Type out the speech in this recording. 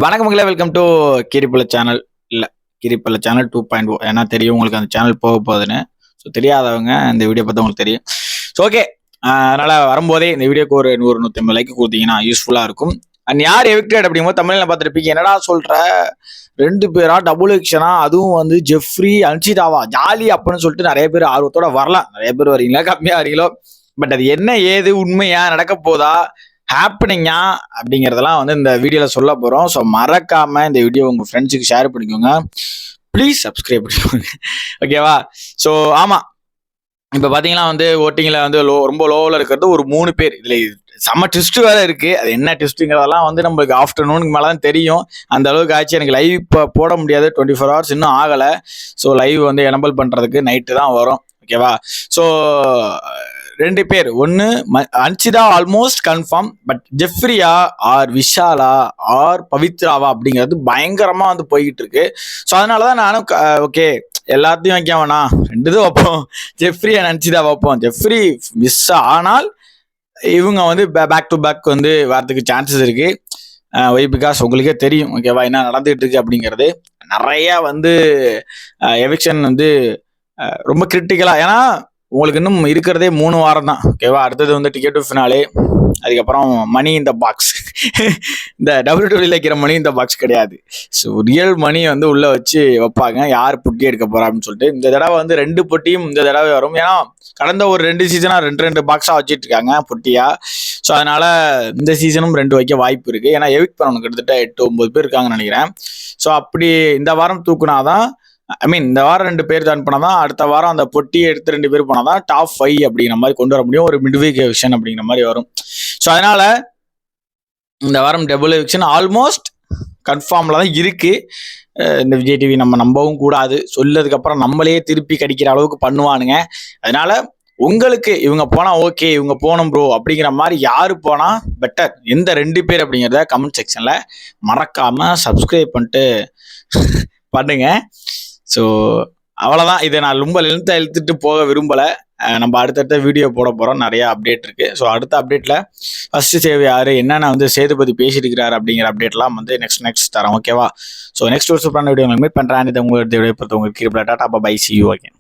வணக்கம் மக்களே, welcome to கிரிப்பல channel. இல்லை, கிரிப்பல சேனல் 2.0. ஏன்னா தெரியும் உங்களுக்கு அந்த சேனல் போக போகுதுன்னு. ஸோ தெரியாதவங்க இந்த வீடியோ பார்த்து உங்களுக்கு தெரியும். ஸோ ஓகே, அதனால் வரும்போதே இந்த வீடியோக்கு ஒரு 100-150 லைக் கொடுத்தீங்கன்னா யூஸ்ஃபுல்லாக இருக்கும். அண்ட் யார் எவிக்டட் அப்படிங்கும்போது தமிழில் பார்த்துருப்பீங்க. என்னடா சொல்கிற, 2 பேரா டபுள் எக்ஷனா, அதுவும் வந்து ஜெஃப்ரி அன்சிதாவா ஜாலி அப்படின்னு சொல்லிட்டு நிறைய பேர் ஆர்வத்தோட வரலாம். நிறைய பேர் வரீங்களா, கம்மியாக வரீங்களோ, பட் அது என்ன ஏது உண்மையா நடக்க போதா ஹாப்பனிங்கா அப்படிங்கிறதெல்லாம் வந்து இந்த வீடியோவில் சொல்ல போகிறோம். ஸோ மறக்காம இந்த வீடியோ உங்கள் ஃப்ரெண்ட்ஸுக்கு ஷேர் பண்ணிக்கோங்க. ப்ளீஸ் சப்ஸ்கிரைப் பண்ணிக்கோங்க. ஓகேவா? ஸோ ஆமாம், இப்போ பார்த்தீங்கன்னா வந்து ஓட்டிங்கில் வந்து ரொம்ப லோவில் இருக்கிறது ஒரு 3 பேர். இதில் செம்ம ட்விஸ்ட் வேறு இருக்குது. அது என்ன ட்விஸ்ட்டுங்கிறதெல்லாம் வந்து நம்மளுக்கு ஆஃப்டர்நூனுக்கு மேலே தான் தெரியும். அந்த அளவுக்கு ஆச்சு. எனக்கு லைவ் இப்போ போட முடியாது, 24 hours இன்னும் ஆகலை. ஸோ லைவ் வந்து எனபிள் பண்ணுறதுக்கு நைட்டு தான் வரும். ஓகேவா? ஸோ 2 பேர், ஒன்று அன்சிதா ஆல்மோஸ்ட் கன்ஃபார்ம், பட் ஜெஃப்ரியா ஆர் விஷாலா ஆர் பவித்ராவா அப்படிங்கிறது பயங்கரமாக வந்து போய்கிட்டு இருக்கு. ஸோ அதனால தான் நானும் ஓகே எல்லாத்தையும் வைக்க வேணாம், 2 இது வைப்போம், ஜெஃப்ரி அண்ட் அன்சிதா வைப்போம். ஜெஃப்ரி மிஸ் ஆனால் இவங்க வந்து பேக் டு பேக் வந்து வரதுக்கு சான்சஸ் இருக்கு. ஒய் பிகாஸ் உங்களுக்கே தெரியும் ஓகேவா என்ன நடந்துகிட்டு இருக்கு அப்படிங்கிறது. நிறைய வந்து எவிக்ஷன் வந்து ரொம்ப கிரிட்டிக்கலாக, ஏன்னா உங்களுக்கு இன்னும் இருக்கிறதே 3 வாரம் தான். ஓகேவா? அடுத்தது வந்து டிக்கெட் டு ஃபினாலே, அதுக்கப்புறம் மணி இந்த பாக்ஸ். இந்த WWE வைக்கிற மணி இந்த பாக்ஸ் கிடையாது. ஸோ ரியல் மணி வந்து உள்ள வச்சு வைப்பாங்க, யார் பொட்டி எடுக்க போறா அப்படின்னு சொல்லிட்டு. இந்த தடவை வந்து 2 பொட்டியும் இந்த தடவை வரும். ஏன்னா கடந்த ஒரு 2 சீசனா 2 பாக்ஸா வச்சுட்டு இருக்காங்க பொட்டியா. ஸோ அதனால இந்த சீசனும் 2 வைக்க வாய்ப்பு இருக்கு. ஏன்னா எவிக் பண்ணணும், கிட்டத்தட்ட 8-9 பேர் இருக்காங்கன்னு நினைக்கிறேன். ஸோ அப்படி இந்த வாரம் தூக்குனாதான், இந்த வாரம் 2 பேர் ஜாயின் பண்ணாதான் அடுத்த வாரம் அந்த பொட்டியை எடுத்து 2 பேர் போனாதான் டாப் 5 அப்படிங்கிற மாதிரி கொண்டு வர முடியும். ஒரு மிட் வீக் எவிக்ஷன் அப்படிங்கிற மாதிரி வரும். ஸோ அதனால இந்த வாரம் டபுள் எவிக்ஷன் ஆல்மோஸ்ட் கன்ஃபார்ம்ல தான் இருக்கு. இந்த விஜய் டிவி நம்ம நம்பவும் கூடாது, சொல்லதுக்கப்புறம் நம்மளே திருப்பி கடிக்கிற அளவுக்கு பண்ணுவானுங்க. அதனால உங்களுக்கு இவங்க போனா ஓகே, இவங்க போனோம் ப்ரோ அப்படிங்கிற மாதிரி யாரு போனா பெட்டர், எந்த 2 பேர் அப்படிங்கிறத கமெண்ட் செக்ஷன்ல மறக்காம சப்ஸ்கிரைப் பண்ணிட்டு பண்ணுங்க. ஸோ அவ்வளோதான். இதை நான் ரொம்ப லென்த்தாக இழுத்துட்டு போக விரும்பலை. நம்ம அடுத்தடுத்த வீடியோ போட போகிறோம், நிறைய அப்டேட் இருக்குது. ஸோ அடுத்த அப்டேட்டில் ஃபஸ்ட்டு சேவை யார், என்னென்ன வந்து சேதுபதி பேசிட்டு இருக்கிறாரு அப்படிங்கிற அப்டேட்லாம் வந்து நெக்ஸ்ட் தரோம். ஓகேவா? ஸோ நெக்ஸ்ட் ஒரு சூப்பரான வீடியோ உங்களுக்கு மீட் பண்ணுறேன். இது உங்களுக்கு வீடியோ பொறுத்த உங்களுக்கு tata bye, see you again.